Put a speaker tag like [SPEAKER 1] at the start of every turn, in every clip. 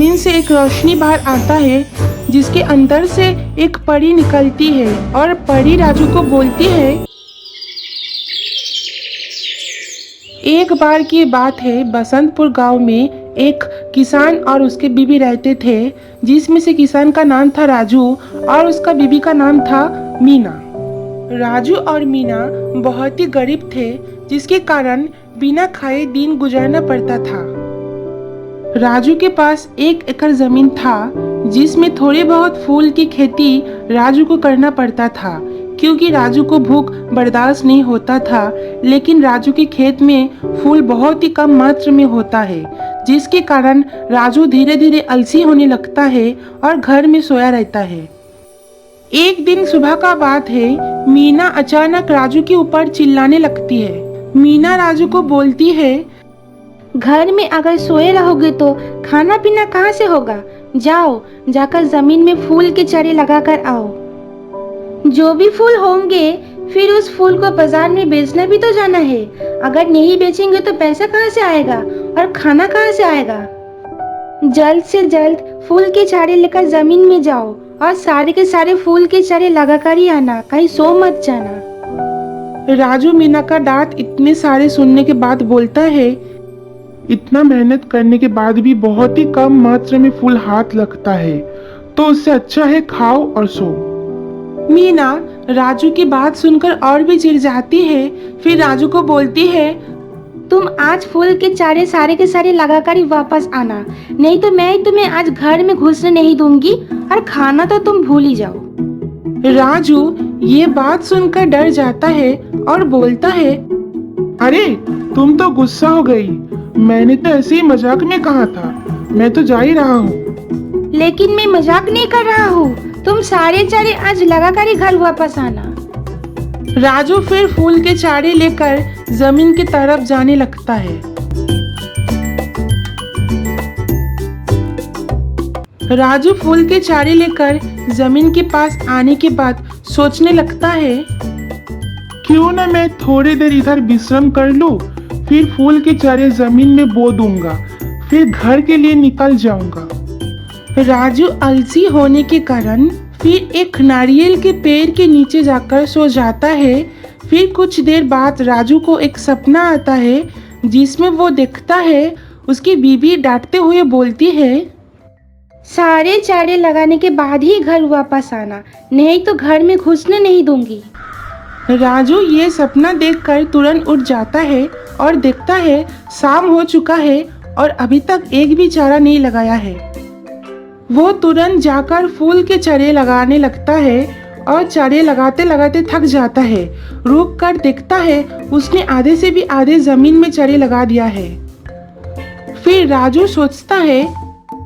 [SPEAKER 1] जमीन से एक रोशनी बाहर आता है जिसके अंदर से एक परी निकलती है और परी राजू को बोलती है, एक बार की बात है, बसंतपुर गांव में एक किसान और उसके बीवी रहते थे, जिसमें से किसान का नाम था राजू और उसका बीवी का नाम था मीना। राजू और मीना बहुत ही गरीब थे, जिसके कारण बिना खाए दिन गुजारना पड़ता था। राजू के पास 1 एकड़ जमीन था, जिसमें थोड़ी बहुत फूल की खेती राजू को करना पड़ता था, क्योंकि राजू को भूख बर्दाश्त नहीं होता था। लेकिन राजू के खेत में फूल बहुत ही कम मात्रा में होता है, जिसके कारण राजू धीरे धीरे आलसी होने लगता है और घर में सोया रहता है। एक दिन सुबह का बात है, मीना अचानक राजू के ऊपर चिल्लाने लगती है। मीना राजू को बोलती है,
[SPEAKER 2] घर में अगर सोए रहोगे तो खाना पीना कहाँ से होगा? जाओ, जाकर जमीन में फूल के चारे लगा कर आओ। जो भी फूल होंगे फिर उस फूल को बाजार में बेचना भी तो जाना है। अगर नहीं बेचेंगे तो पैसा कहाँ से आएगा और खाना कहाँ से आएगा? जल्द से जल्द फूल के चारे लेकर जमीन में जाओ और सारे के सारे फूल के चारे लगा कर ही आना, कहीं सो मत जाना।
[SPEAKER 1] राजू मीना का डांट इतने सारे सुनने के बाद बोलता है, इतना मेहनत करने के बाद भी बहुत ही कम मात्रा में फूल हाथ लगता है, तो उससे अच्छा है खाओ और सो। मीना राजू की बात सुनकर और भी चिढ़ जाती है। फिर राजू को बोलती है,
[SPEAKER 2] तुम आज फूल के चारे सारे के सारे लगाकर ही वापस आना, नहीं तो मैं तुम्हें आज घर में घुसने नहीं दूंगी और खाना तो तुम भूल ही जाओ।
[SPEAKER 1] राजू ये बात सुनकर डर जाता है और बोलता है, अरे तुम तो गुस्सा हो गई, मैंने तो ऐसे ही मजाक में कहा था, मैं तो जा ही रहा हूँ।
[SPEAKER 2] लेकिन मैं मजाक नहीं कर रहा हूँ, तुम सारे चारे आज लगाकर ही घर वापस आना।
[SPEAKER 1] राजू फिर फूल के चारे लेकर जमीन की तरफ जाने लगता है। राजू फूल के चारे लेकर जमीन के पास आने के बाद सोचने लगता है, क्यों ना मैं थोड़ी देर इधर विश्राम कर लूं, फिर फूल के चारे जमीन में बो दूंगा, फिर घर के लिए निकल जाऊंगा। राजू आलसी होने के कारण फिर एक नारियल के पेड़ के नीचे जाकर सो जाता है। फिर कुछ देर बाद राजू को एक सपना आता है, जिसमें वो देखता है उसकी बीवी डांटते हुए बोलती है,
[SPEAKER 2] सारे चारे लगाने के बाद ही घर वापस आना, नहीं तो घर में घुसने नहीं दूंगी।
[SPEAKER 1] राजू ये सपना देखकर तुरंत उठ जाता है और देखता है शाम हो चुका है और अभी तक एक भी चारा नहीं लगाया है। वो तुरंत जाकर फूल के चारे लगाने लगता है और चारे लगाते लगाते थक जाता है। रुक कर देखता है उसने आधे से भी आधे जमीन में चारे लगा दिया है। फिर राजू सोचता है,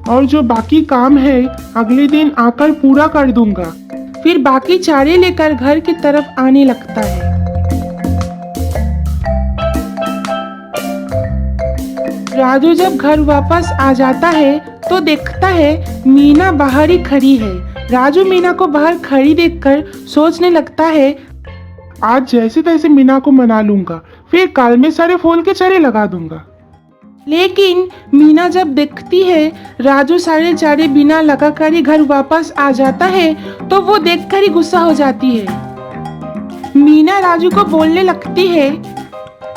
[SPEAKER 1] और जो बाकी काम है अगले दिन आकर पूरा कर दूंगा। फिर बाकी चारे लेकर घर की तरफ आने लगता है। राजू जब घर वापस आ जाता है तो देखता है मीना बाहर ही खड़ी है। राजू मीना को बाहर खड़ी देखकर सोचने लगता है, आज जैसे तैसे मीना को मना लूंगा, फिर कल में सारे फूल के चारे लगा दूंगा। लेकिन मीना जब देखती है राजू सारे चारे बिना लगाकर ही घर वापस आ जाता है, तो वो देखकर ही गुस्सा हो जाती है। मीना राजू को बोलने लगती है,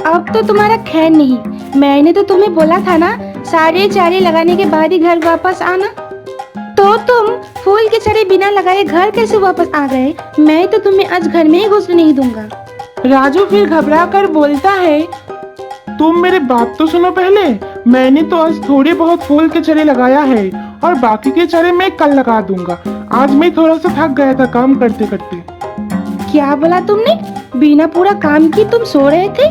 [SPEAKER 2] अब तो तुम्हारा खैर नहीं, मैंने तो तुम्हें बोला था ना, सारे चारे लगाने के बाद ही घर वापस आना। तो तुम फूल के चारे बिना लगाए घर कैसे वापस आ गए? मैं तो तुम्हें आज घर में ही घुसने नहीं दूंगा।
[SPEAKER 1] राजू फिर घबरा कर बोलता है, तुम मेरे बात तो सुनो पहले, मैंने तो आज थोड़े बहुत फूल के चारे लगाया है और बाकी के चारे मैं कल लगा दूंगा। आज मैं थोड़ा सा थक गया था काम करते करते।
[SPEAKER 2] क्या बोला तुमने? बिना पूरा काम की तुम सो रहे थे?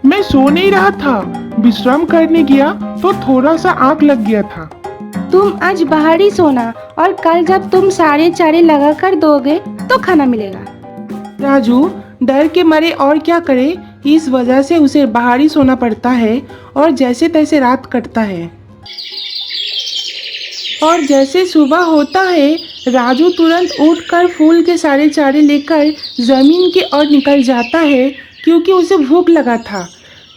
[SPEAKER 1] मैं सो नहीं रहा था, विश्राम करने गया तो थोड़ा सा आंख लग गया था।
[SPEAKER 2] तुम आज बाहर ही सोना और कल जब तुम सारे चारे लगा कर दोगे तो खाना मिलेगा।
[SPEAKER 1] राजू डर के मारे और क्या करे, इस वजह से उसे बाहर ही सोना पड़ता है और जैसे तैसे रात कटता है। और जैसे सुबह होता है राजू तुरंत उठकर फूल के सारे चारे लेकर जमीन की ओर निकल जाता है, क्योंकि उसे भूख लगा था,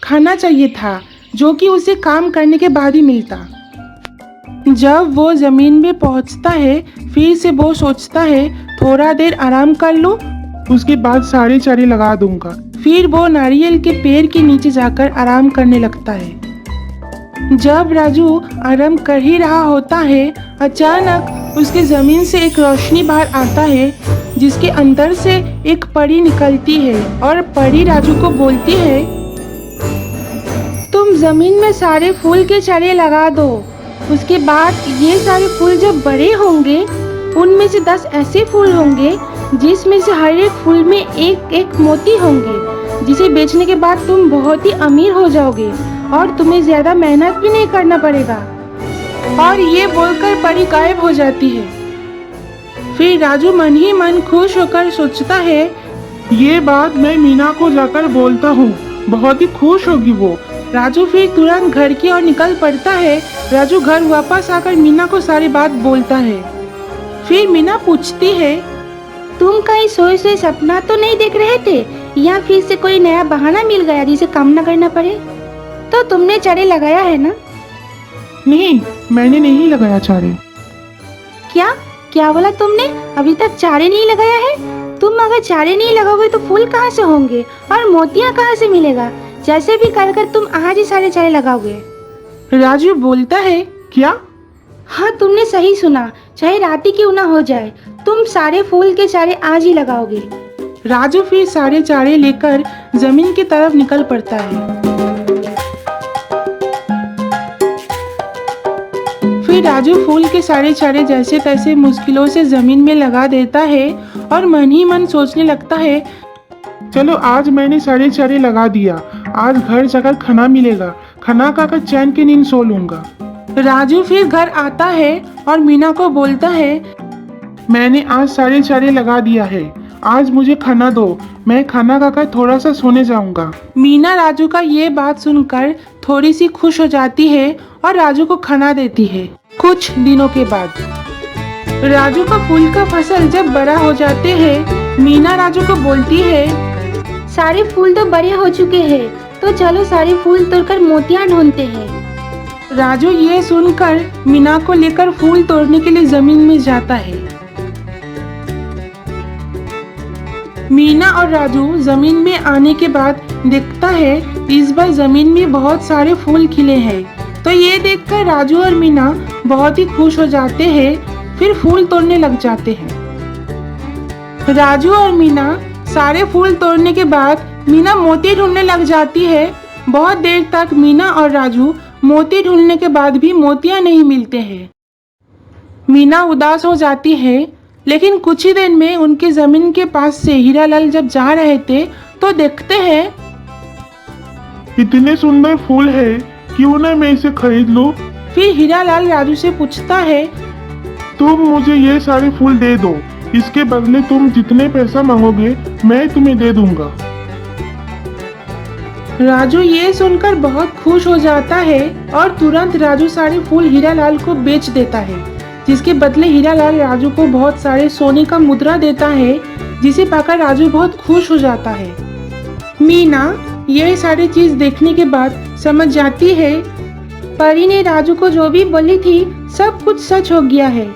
[SPEAKER 1] खाना चाहिए था, जो कि उसे काम करने के बाद ही मिलता। जब वो जमीन में पहुंचता है फिर से वो सोचता है थोड़ा देर आराम कर लो,
[SPEAKER 3] उसके बाद सारे चारे लगा दूंगा।
[SPEAKER 1] फिर वो नारियल के पेड़ के नीचे जाकर आराम करने लगता है। जब राजू आराम कर ही रहा होता है अचानक उसके जमीन से एक रोशनी बाहर आता है जिसके अंदर से एक परी निकलती है और परी राजू को बोलती है,
[SPEAKER 2] तुम जमीन में सारे फूल के चारे लगा दो। उसके बाद ये सारे फूल जब बड़े होंगे उनमें से 10 ऐसे फूल होंगे जिसमें से हर एक फूल में एक एक मोती होंगे, जिसे बेचने के बाद तुम बहुत ही अमीर हो जाओगे और तुम्हें ज्यादा मेहनत भी नहीं करना पड़ेगा।
[SPEAKER 1] और ये बोलकर परी गायब हो जाती है। फिर राजू मन ही मन खुश होकर सोचता है,
[SPEAKER 3] ये बात मैं मीना को जाकर बोलता हूँ, बहुत ही खुश होगी वो।
[SPEAKER 1] राजू फिर तुरंत घर की ओर निकल पड़ता है। राजू घर वापस आकर मीना को सारी बात बोलता है। फिर मीना पूछती है,
[SPEAKER 2] तुम कहीं सोए सोए सपना तो नहीं देख रहे थे या फिर से कोई नया बहाना मिल गया जिसे काम न करना पड़े? तो तुमने चारे लगाया है ना?
[SPEAKER 3] नहीं, मैंने नहीं लगाया चारे।
[SPEAKER 2] क्या क्या बोला तुमने? अभी तक चारे नहीं लगाया है? तुम अगर चारे नहीं लगाओगे तो फूल कहाँ से होंगे और मोतियाँ कहाँ से मिलेगा? जैसे भी कर कर तुम आज ही सारे चारे लगाओगे।
[SPEAKER 1] राजू बोलता है,
[SPEAKER 3] क्या?
[SPEAKER 2] हाँ, तुमने सही सुना, चाहे रात ही क्यों ना हो जाए, तुम सारे फूल के चारे आज ही लगाओगे।
[SPEAKER 1] राजू फिर सारे चारे लेकर जमीन की तरफ निकल पड़ता है। फिर राजू फूल के सारे चारे जैसे तैसे मुश्किलों से जमीन में लगा देता है और मन ही मन सोचने लगता है,
[SPEAKER 3] चलो आज मैंने सारे चारे लगा दिया, आज घर जाकर खाना मिलेगा, खाना खाकर चैन की नींद सो लूंगा।
[SPEAKER 1] राजू फिर घर आता है और मीना को बोलता है,
[SPEAKER 3] मैंने आज सारे चारे लगा दिया है, आज मुझे खाना दो, मैं खाना खाकर थोड़ा सा सोने जाऊंगा।
[SPEAKER 1] मीना राजू का ये बात सुनकर थोड़ी सी खुश हो जाती है और राजू को खाना देती है। कुछ दिनों के बाद राजू का फूल का फसल जब बड़ा हो जाते हैं, मीना राजू को बोलती है,
[SPEAKER 2] सारे फूल तो बड़े हो चुके हैं, तो चलो सारे फूल तोड़कर मोतियाँ ढूंढते हैं।
[SPEAKER 1] राजू ये सुनकर मीना को लेकर फूल तोड़ने के लिए जमीन में जाता है। मीना और राजू जमीन में आने के बाद देखता है इस बार जमीन में बहुत सारे फूल खिले हैं। तो ये देखकर राजू और मीना बहुत ही खुश हो जाते हैं, फिर फूल तोड़ने लग जाते हैं। राजू और मीना सारे फूल तोड़ने के बाद मीना मोती ढूंढने लग जाती है। बहुत देर तक मीना और राजू मोती ढूंढने के बाद भी मोतियां नहीं मिलते हैं। मीना उदास हो जाती है, लेकिन कुछ ही दिन में उनके जमीन के पास से हीरालाल जब जा रहे थे तो देखते हैं
[SPEAKER 3] इतने सुंदर फूल है, क्यों ना मैं इसे खरीद लूं?
[SPEAKER 1] फिर हीरालाल राजू से पूछता है,
[SPEAKER 3] तुम मुझे ये सारे फूल दे दो, इसके बदले तुम जितने पैसा मांगोगे मैं तुम्हें दे दूंगा।
[SPEAKER 1] राजू ये सुनकर बहुत खुश हो जाता है और तुरंत राजू सारे फूल हीरालाल को बेच देता है, जिसके बदले हीरालाल राजू को बहुत सारे सोने का मुद्रा देता है, जिसे पाकर राजू बहुत खुश हो जाता है। मीना ये सारी चीज देखने के बाद समझ जाती है
[SPEAKER 2] परी ने राजू को जो भी बोली थी सब कुछ सच हो गया है।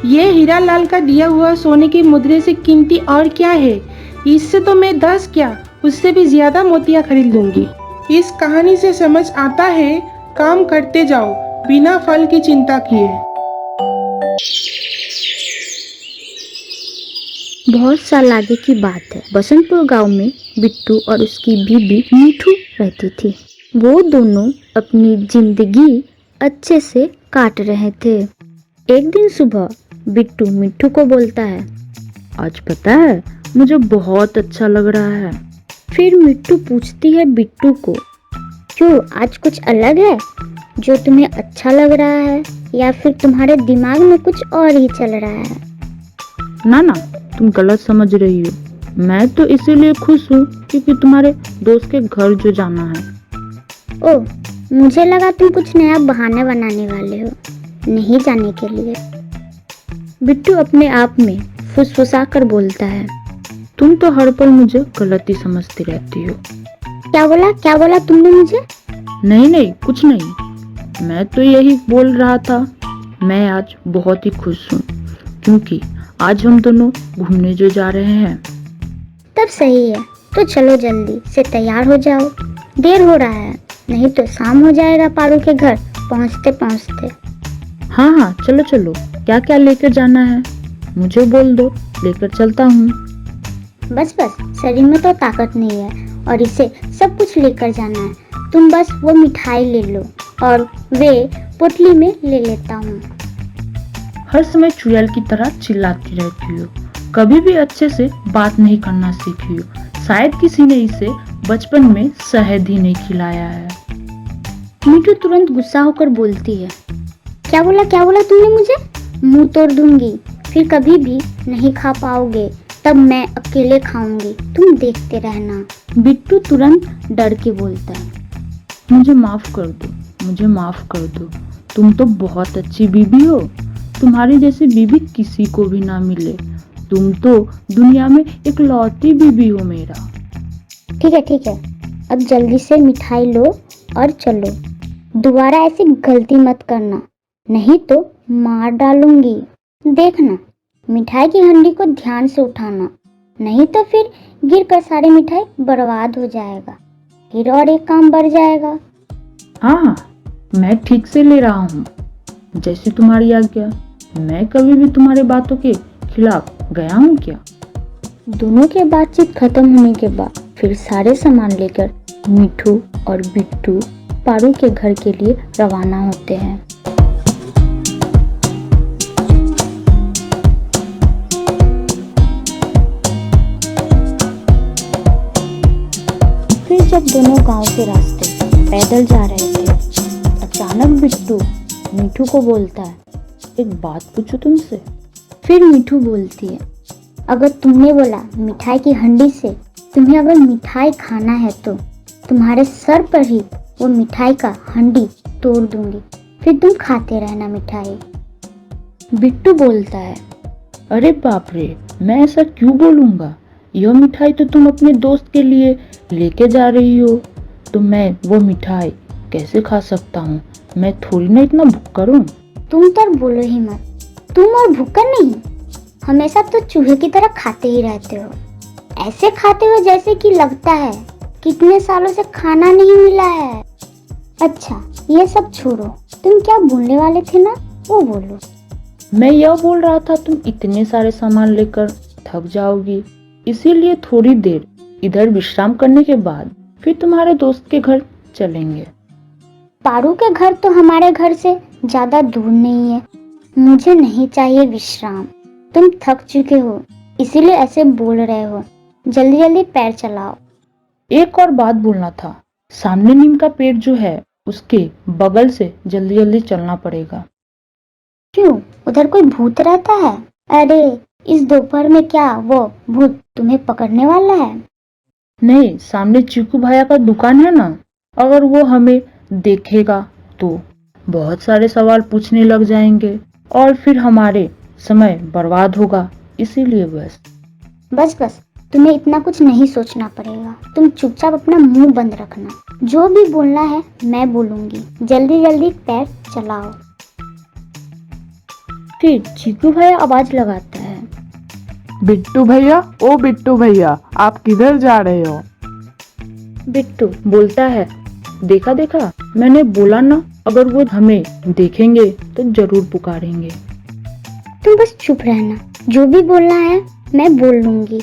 [SPEAKER 2] ये हीरालाल का दिया हुआ सोने के मुद्रे से कीमती और क्या है, इससे तो मैं 10 क्या उससे भी ज्यादा मोतियां खरीद लूंगी।
[SPEAKER 1] इस कहानी से समझ आता है काम करते जाओ बिना फल की चिंता किए।
[SPEAKER 4] बहुत साल आगे की बात है। बसंतपुर गांव में बिट्टू और उसकी बीबी मीठू रहती थी। वो दोनों अपनी जिंदगी अच्छे से काट रहे थे। एक दिन सुबह बिट्टू मिट्ठू को बोलता है, आज पता है मुझे बहुत अच्छा लग रहा है। फिर मिट्टू पूछती है बिट्टू को, क्यों आज कुछ अलग है जो तुम्हें अच्छा लग रहा है या फिर तुम्हारे दिमाग में कुछ और ही चल रहा है?
[SPEAKER 5] ना ना, तुम गलत समझ रही हो। मैं तो इसीलिए खुश हूँ क्योंकि तुम्हारे दोस्त के घर जो जाना है।
[SPEAKER 4] ओह, मुझे लगा तुम कुछ नया बहाना बनाने वाले हो नहीं जाने के लिए।
[SPEAKER 5] बिट्टू अपने आप में फुसफुसा कर बोलता है, तुम तो हर पल मुझे गलत ही समझती रहती हो।
[SPEAKER 4] क्या बोला तुमने मुझे?
[SPEAKER 5] नहीं नहीं, कुछ नहीं। मैं तो यही बोल रहा था मैं आज बहुत ही खुश हूँ क्योंकि आज हम दोनों घूमने जो जा रहे हैं।
[SPEAKER 4] तब सही है, तो चलो जल्दी से तैयार हो जाओ, देर हो रहा है, नहीं तो शाम हो जाएगा पारू के घर पहुँचते पहुँचते।
[SPEAKER 5] हाँ हाँ, चलो चलो, क्या क्या लेकर जाना है मुझे बोल दो, लेकर चलता हूँ।
[SPEAKER 4] बस शरीर में तो ताकत नहीं है और इसे सब कुछ लेकर जाना है। तुम बस वो मिठाई ले लो और वे पोटली में ले लेता हूँ।
[SPEAKER 5] हर समय चुड़ैल की तरह चिल्लाती रहती हो, कभी भी अच्छे से बात नहीं करना सीखी हो। शायद किसी ने इसे बचपन में शहद ही नहीं खिलाया है।
[SPEAKER 4] मीठू तुरंत गुस्सा होकर बोलती है, क्या बोला तुमने मुझे? मुंह तोड़ दूंगी, फिर कभी भी नहीं खा पाओगे, तब मैं अकेले खाऊंगी, तुम देखते रहना। बिट्टू तुरंत डर के बोलता है,
[SPEAKER 5] मुझे माफ कर दो, मुझे माफ कर दो, तुम तो बहुत अच्छी बीबी हो, तुम्हारी जैसी बीबी किसी को भी ना मिले, तुम तो दुनिया में इकलौती बीबी हो मेरा।
[SPEAKER 4] ठीक है, अब जल्दी से मिठाई लो और चलो। दोबारा ऐसी गलती मत करना, नहीं तो मार डालूंगी। देखना, मिठाई की हंडी को ध्यान से उठाना, नहीं तो फिर गिर कर सारी मिठाई बर्बाद हो जाएगा, फिर और एक काम बढ़ जाएगा।
[SPEAKER 5] हाँ, मैं ठीक से ले रहा हूँ, जैसी तुम्हारी आज्ञा। मैं कभी भी तुम्हारे बातों के खिलाफ गया हूँ क्या?
[SPEAKER 4] दोनों की बातचीत खत्म होने के बाद फिर सारे सामान लेकर मिठू और बिट्टू पारू के घर के लिए रवाना होते हैं। फिर जब दोनों गांव के रास्ते पैदल जा रहे थे, अचानक बिट्टू मिठू को बोलता है,
[SPEAKER 5] एक बात पूछूं तुमसे?
[SPEAKER 4] फिर मिठू बोलती है, अगर तुमने बोला मिठाई की हंडी से तुम्हें अगर मिठाई खाना है तो तुम्हारे सर पर ही वो मिठाई का हंडी तोड़ दूंगी, फिर तुम खाते रहना मिठाई। बिट्टू बोलता है,
[SPEAKER 5] अरे बाप रे, मैं ऐसा क्यों बोलूँगा? यह मिठाई तो तुम अपने दोस्त के लिए लेके जा रही हो, तो मैं वो मिठाई कैसे खा सकता हूँ? मैं थोड़ी ना इतना भुक्कड़ हूँ।
[SPEAKER 4] तुम तो बोलो ही मत, तुम और भुक्कड़ नहीं, हमेशा तो चूहे की तरह खाते ही रहते हो, ऐसे खाते हो जैसे कि लगता है कितने सालों से खाना नहीं मिला है। अच्छा, ये सब छोड़ो, तुम क्या बोलने वाले थे ना, वो बोलो।
[SPEAKER 5] मैं यह बोल रहा था, तुम इतने सारे सामान लेकर थक जाओगी, इसीलिए थोड़ी देर इधर विश्राम करने के बाद फिर तुम्हारे दोस्त के घर चलेंगे।
[SPEAKER 4] पारू के घर तो हमारे घर से ज्यादा दूर नहीं है, मुझे नहीं चाहिए विश्राम, तुम थक चुके हो इसीलिए ऐसे बोल रहे हो, जल्दी जल्दी पैर चलाओ।
[SPEAKER 5] एक और बात बोलना था, सामने नीम का पेड़ जो है उसके बगल से जल्दी जल्दी चलना पड़ेगा।
[SPEAKER 4] क्यों, उधर कोई भूत रहता है? अरे इस दोपहर में क्या वो भूत तुम्हें पकड़ने वाला है?
[SPEAKER 5] नहीं, सामने चीकू भैया का दुकान है ना, अगर वो हमें देखेगा तो बहुत सारे सवाल पूछने लग जाएंगे और फिर हमारे समय बर्बाद होगा, इसीलिए बस।
[SPEAKER 4] तुम्हें इतना कुछ नहीं सोचना पड़ेगा, तुम चुपचाप अपना मुंह बंद रखना, जो भी बोलना है मैं बोलूंगी, जल्दी जल्दी पैर चलाओ। फिर चीकू भैया आवाज लगाता है,
[SPEAKER 3] बिट्टू भैया, ओ बिट्टू भैया, आप किधर जा रहे हो?
[SPEAKER 5] बिट्टू बोलता है, देखा मैंने बोला ना, अगर वो हमें देखेंगे तो जरूर पुकारेंगे।
[SPEAKER 4] तुम बस चुप रहना, जो भी बोलना है मैं बोल लूंगी।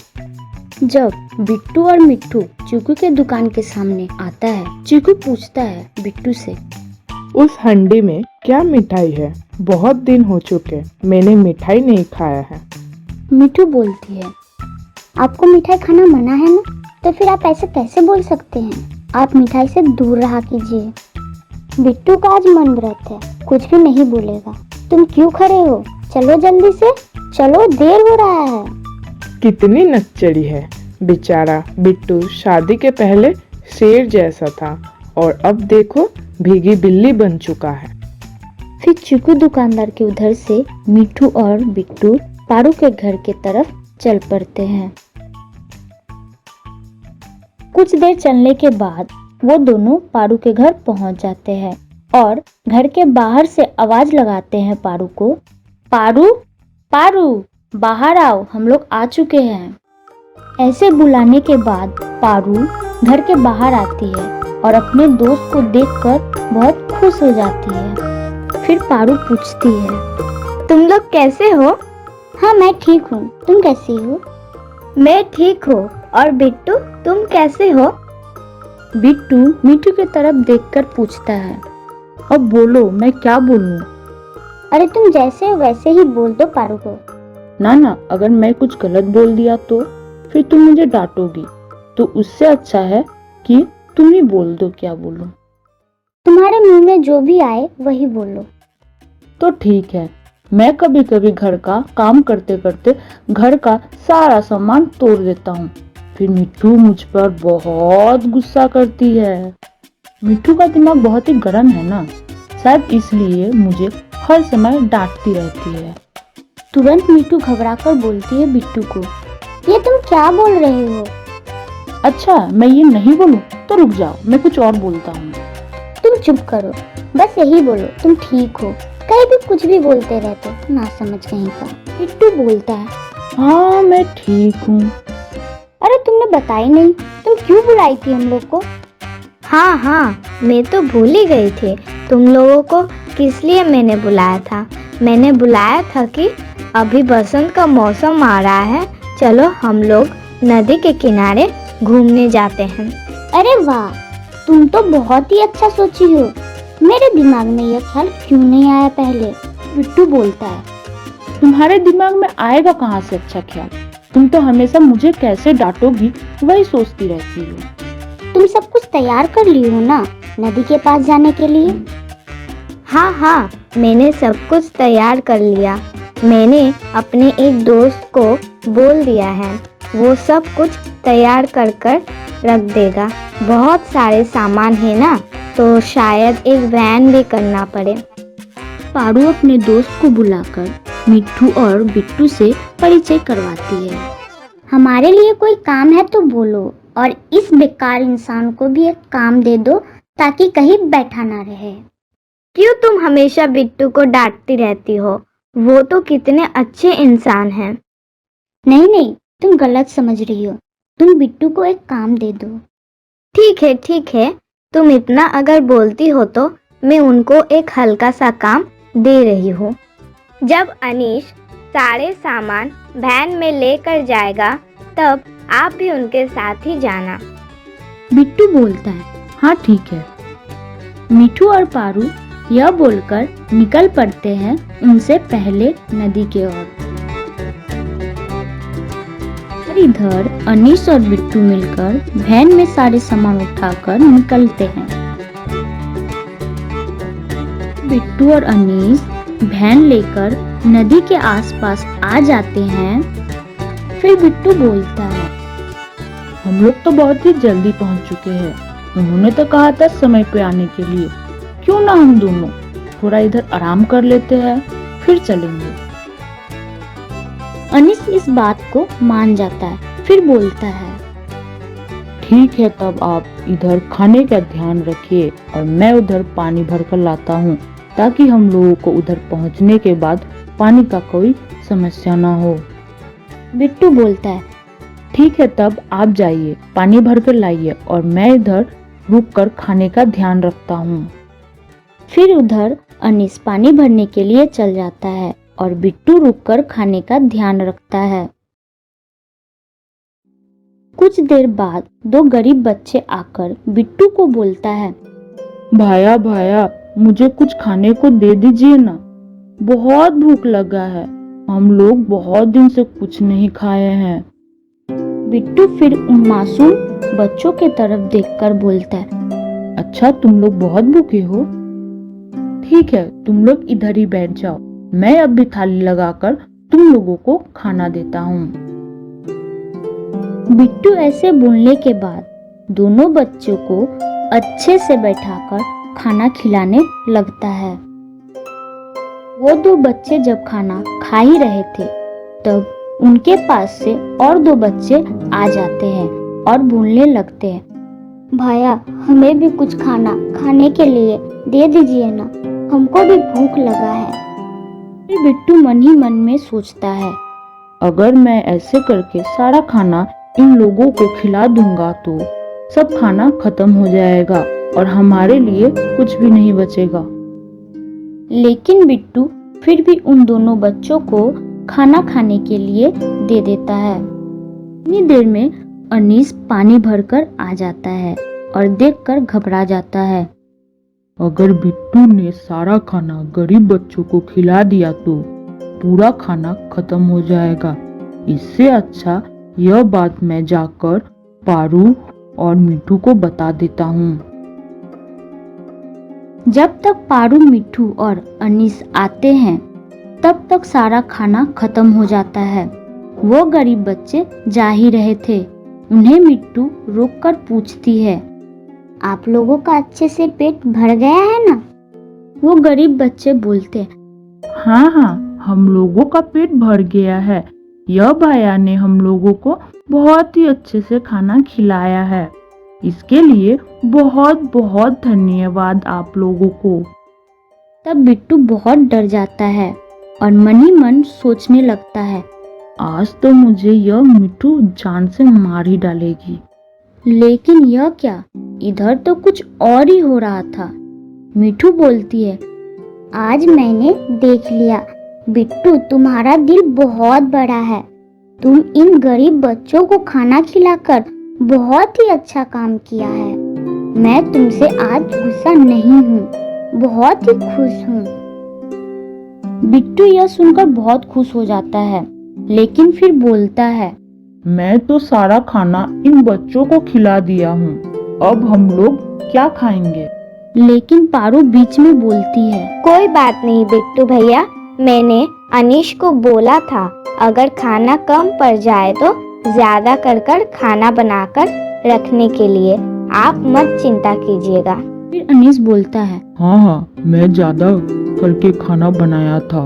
[SPEAKER 4] जब बिट्टू और मिट्टू चीकू के दुकान के सामने आता है, चीकू पूछता है बिट्टू से,
[SPEAKER 3] उस हंडी में क्या मिठाई है? बहुत दिन हो चुके, मैंने मिठाई नहीं खाया है।
[SPEAKER 4] मिट्टू बोलती है, आपको मिठाई खाना मना है ना, तो फिर आप ऐसे कैसे बोल सकते हैं? आप मिठाई से दूर रहा कीजिए। बिट्टू का आज मन व्रत है, कुछ भी नहीं बोलेगा। तुम क्यों खड़े हो? चलो जल्दी से, चलो देर हो रहा है।
[SPEAKER 3] कितनी नक्चड़ी है, बेचारा बिट्टू शादी के पहले शेर जैसा था और अब देखो भीगी बिल्ली बन चुका है।
[SPEAKER 4] फिर चीकू दुकानदार के उधर से मिट्टू और बिट्टू पारू के घर के तरफ चल पड़ते हैं। कुछ देर चलने के बाद वो दोनों पारू के घर पहुंच जाते हैं। और घर के बाहर से आवाज लगाते हैं पारू को। पारू, पारू, बाहर आओ, हम लोग आ चुके हैं। ऐसे बुलाने के बाद पारू घर के बाहर आती है और अपने दोस्त को देखकर बहुत खुश हो जाती है। फिर पारू पूछती है, तुम लोग कैसे हो? हाँ, मैं ठीक हूँ, तुम कैसी हो? मैं ठीक हूँ। और बिट्टू, तुम कैसे हो?
[SPEAKER 5] बिट्टू मीठू की तरफ देखकर पूछता है, अब बोलो, मैं क्या बोलूं?
[SPEAKER 4] अरे तुम जैसे हो वैसे ही बोल दो पारू को।
[SPEAKER 5] ना, अगर मैं कुछ गलत बोल दिया तो फिर तुम मुझे डांटोगी, तो उससे अच्छा है कि तुम ही बोल दो क्या बोलूं।
[SPEAKER 4] तुम्हारे मुंह में जो भी आए वही बोलो।
[SPEAKER 5] तो ठीक है, मैं कभी कभी घर का काम करते करते घर का सारा सामान तोड़ देता हूँ। फिर मिट्टू मुझ पर बहुत गुस्सा करती है। मिट्टू का दिमाग बहुत ही गर्म है ना, शायद इसलिए मुझे हर समय डांटती रहती है।
[SPEAKER 4] तुरंत मिट्टू घबराकर बोलती है बिट्टू को, ये तुम क्या बोल रहे हो?
[SPEAKER 5] अच्छा, मैं ये नहीं बोलूं तो रुक जाओ, मैं कुछ और बोलता हूँ।
[SPEAKER 4] तुम चुप करो, बस यही बोलो, तुम ठीक हो। कहीं भी कुछ भी बोलते रहते हो, ना समझ कहीं का। बिट्टू बोलता है,
[SPEAKER 5] हाँ, मैं ठीक हूँ।
[SPEAKER 4] अरे तुमने बताई नहीं, तुम क्यों बुलाई थी हम लोग को? हाँ, मैं तो भूल ही गई थी तुम लोगों को किस लिए मैंने बुलाया था। मैंने बुलाया था कि अभी बसंत का मौसम आ रहा है, चलो हम लोग नदी के किनारे घूमने जाते हैं। अरे वाह, तुम तो बहुत ही अच्छा सोची हो। मेरे दिमाग में यह ख्याल क्यों नहीं आया पहले? बिट्टू बोलता है,
[SPEAKER 5] तुम्हारे दिमाग में आएगा कहाँ से अच्छा ख्याल? तुम तो हमेशा मुझे कैसे डांटोगी वही सोचती रहती हो।
[SPEAKER 4] तुम सब कुछ तैयार कर ली हो ना नदी के पास जाने के लिए? हाँ, मैंने सब कुछ तैयार कर लिया। मैंने अपने एक दोस्त को बोल दिया है, वो सब कुछ तैयार कर रख देगा। बहुत सारे सामान है ना, तो शायद एक वैन भी करना पड़े। पारू अपने दोस्त को बुलाकर मिट्टू और बिट्टू से परिचय करवाती है। हमारे लिए कोई काम है तो बोलो, और इस बेकार इंसान को भी एक काम दे दो ताकि कहीं बैठा ना रहे। क्यों तुम हमेशा बिट्टू को डांटती रहती हो? वो तो कितने अच्छे इंसान हैं। नहीं, तुम गलत समझ रही हो। तुम बिट्टू को एक काम दे दो। ठीक है, तुम इतना अगर बोलती हो तो मैं उनको एक हल्का सा काम दे रही हूँ। जब अनीश सारे सामान वैन में लेकर जाएगा तब आप भी उनके साथ ही जाना।
[SPEAKER 5] बिट्टू बोलता है, हाँ ठीक है। मिठू और पारू यह बोलकर निकल पड़ते हैं उनसे पहले नदी की ओर। इधर अनीश और बिट्टू मिलकर वैन में सारे सामान उठाकर निकलते हैं। बिट्टू और अनीश वैन लेकर नदी के आसपास आ जाते हैं। फिर बिट्टू बोलता है, हम लोग तो बहुत ही जल्दी पहुंच चुके हैं। उन्होंने तो कहा था समय पे आने के लिए, क्यों ना हम दोनों थोड़ा इधर आराम कर लेते हैं, फिर चलेंगे।
[SPEAKER 4] अनीश इस बात को मान जाता है, फिर बोलता है,
[SPEAKER 5] ठीक है, तब आप इधर खाने का ध्यान रखिए और मैं उधर पानी भर कर लाता हूँ, ताकि हम लोगों को उधर पहुँचने के बाद पानी का कोई समस्या ना हो।
[SPEAKER 4] बिट्टू बोलता है,
[SPEAKER 5] ठीक है, तब आप जाइए, पानी भर कर लाइए और मैं इधर रुक कर खाने का ध्यान रखता हूँ।
[SPEAKER 4] फिर उधर अनीश पानी भरने के लिए चल जाता है और बिट्टू रुककर खाने का ध्यान रखता है। कुछ देर बाद दो गरीब बच्चे आकर बिट्टू को बोलता है,
[SPEAKER 5] भाया मुझे कुछ खाने को दे दीजिए ना, बहुत भूख लगा है, हम लोग बहुत दिन से कुछ नहीं खाए हैं।
[SPEAKER 4] बिट्टू फिर उन मासूम बच्चों के तरफ देखकर बोलता है,
[SPEAKER 5] अच्छा, तुम लोग बहुत भूखे हो? ठीक है, तुम लोग इधर ही बैठ जाओ, मैं अब भी थाली लगाकर तुम लोगों को खाना देता हूँ।
[SPEAKER 4] बिट्टू ऐसे बोलने के बाद दोनों बच्चों को अच्छे से बैठाकर खाना खिलाने लगता है। वो दो बच्चे जब खाना खा ही रहे थे तब उनके पास से और दो बच्चे आ जाते हैं और बोलने लगते हैं, भैया हमें भी कुछ खाने के लिए दे दीजिए ना, हमको भी भूख लगा है।
[SPEAKER 2] फिर बिट्टू मन ही मन में सोचता है,
[SPEAKER 5] अगर मैं ऐसे करके सारा खाना इन लोगों को खिला दूंगा तो सब खाना खत्म हो जाएगा और हमारे लिए कुछ भी नहीं बचेगा।
[SPEAKER 2] लेकिन बिट्टू फिर भी उन दोनों बच्चों को खाना खाने के लिए दे देता है। इतनी देर में अनीस पानी भरकर आ जाता है और देखकर घबरा जाता है।
[SPEAKER 5] अगर बिट्टू ने सारा खाना गरीब बच्चों को खिला दिया तो पूरा खाना खत्म हो जाएगा। इससे अच्छा यह बात मैं जाकर पारू और मिठू को बता देता हूँ।
[SPEAKER 2] जब तक पारू, मिठू और अनीस आते हैं तब तक सारा खाना खत्म हो जाता है। वो गरीब बच्चे जा ही रहे थे। उन्हें मिट्टू रोककर पूछती है,
[SPEAKER 4] आप लोगों का अच्छे से पेट भर गया है ना?
[SPEAKER 2] वो गरीब बच्चे बोलते,
[SPEAKER 5] हाँ हाँ, हम लोगों का पेट भर गया है। यह भैया ने हम लोगों को बहुत ही अच्छे से खाना खिलाया है। इसके लिए बहुत बहुत धन्यवाद आप लोगों को।
[SPEAKER 2] तब बिट्टू बहुत डर जाता है और मन ही मन सोचने लगता है,
[SPEAKER 5] आज तो मुझे यह मिठू जान से मार ही डालेगी।
[SPEAKER 2] लेकिन यह क्या, इधर तो कुछ और ही हो रहा था। मिठू बोलती है,
[SPEAKER 4] आज मैंने देख लिया बिट्टू, तुम्हारा दिल बहुत बड़ा है। तुम इन गरीब बच्चों को खाना खिलाकर बहुत ही अच्छा काम किया है। मैं तुमसे आज गुस्सा नहीं हूँ, बहुत ही खुश हूँ।
[SPEAKER 2] बिट्टू यह सुनकर बहुत खुश हो जाता है, लेकिन फिर बोलता है,
[SPEAKER 5] मैं तो सारा खाना इन बच्चों को खिला दिया हूँ, अब हम लोग क्या खाएंगे?
[SPEAKER 2] लेकिन पारू बीच में बोलती है,
[SPEAKER 4] कोई बात नहीं बिट्टू भैया, मैंने अनीश को बोला था अगर खाना कम पड़ जाए तो ज्यादा कर खाना बनाकर रखने के लिए, आप मत चिंता कीजिएगा।
[SPEAKER 2] फिर अनीस बोलता है,
[SPEAKER 5] हाँ, मैं ज्यादा करके खाना बनाया था,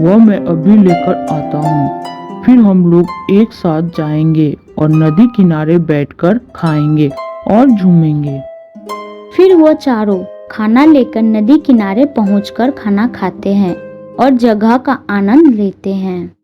[SPEAKER 5] वह मैं अभी लेकर आता हूँ। फिर हम लोग एक साथ जाएंगे और नदी किनारे बैठकर खाएंगे और झूमेंगे।
[SPEAKER 2] फिर वो चारों खाना लेकर नदी किनारे पहुंचकर खाना खाते हैं और जगह का आनंद लेते हैं।